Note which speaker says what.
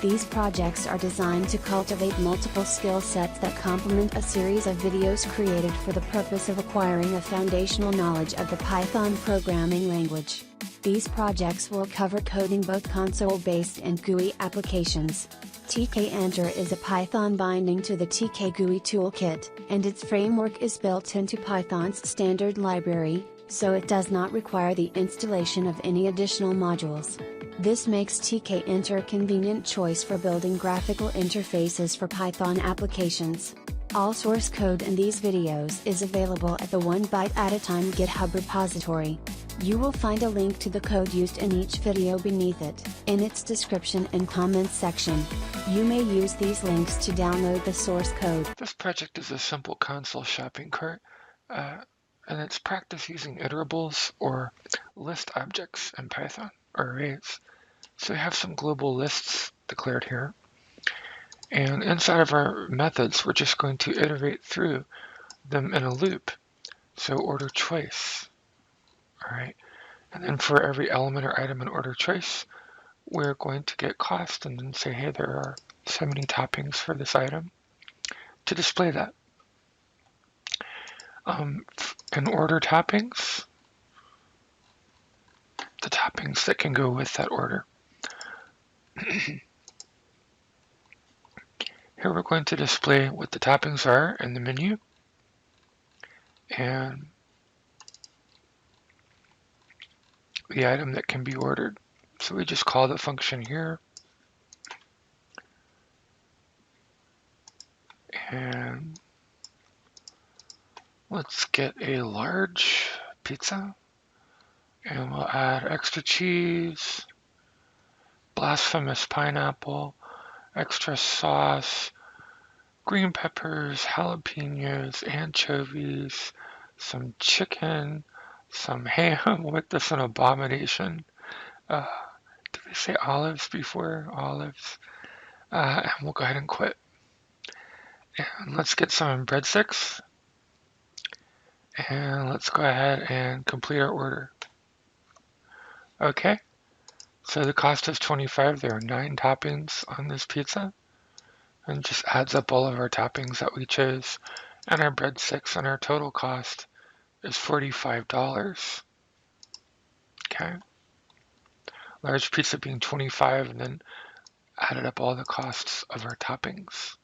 Speaker 1: These projects are designed to cultivate multiple skill sets that complement a series of videos created for the purpose of acquiring a foundational knowledge of the Python programming language. These projects will cover coding both console-based and GUI applications. tk-enter is a Python binding to the tk-GUI toolkit, and its framework is built into Python's standard library, so it does not require the installation of any additional modules. This makes tk-enter a convenient choice for building graphical interfaces for Python applications. All source code in these videos is available at the 1byte at a time GitHub repository. You will find a link to the code used in each video beneath it, in its description and comments section. You may use these links to download the source code.
Speaker 2: This project is a simple console shopping cart, and it's practice using iterables or list objects in Python, or arrays. So we have some global lists declared here. And inside of our methods, we're just going to iterate through them in a loop. So order choice. All right. And then for every element or item in order choice, we're going to get cost and then say, hey, there are so many toppings for this item to display that. In order toppings, the toppings that can go with that order. Here we're going to display what the toppings are in the menu, and the item that can be ordered. So we just call the function here, and let's get a large pizza, and we'll add extra cheese, blasphemous pineapple, extra sauce, green peppers, jalapenos, anchovies, some chicken, some ham. What this an abomination. Did they say olives before? Olives. And we'll go ahead and quit. And let's get some breadsticks. And let's go ahead and complete our order. Okay. So the cost is 25. There are 9 toppings on this pizza. And it just adds up all of our toppings that we chose. And our breadsticks, and our total cost is $45. Okay. Large pizza being 25, and then added up all the costs of our toppings.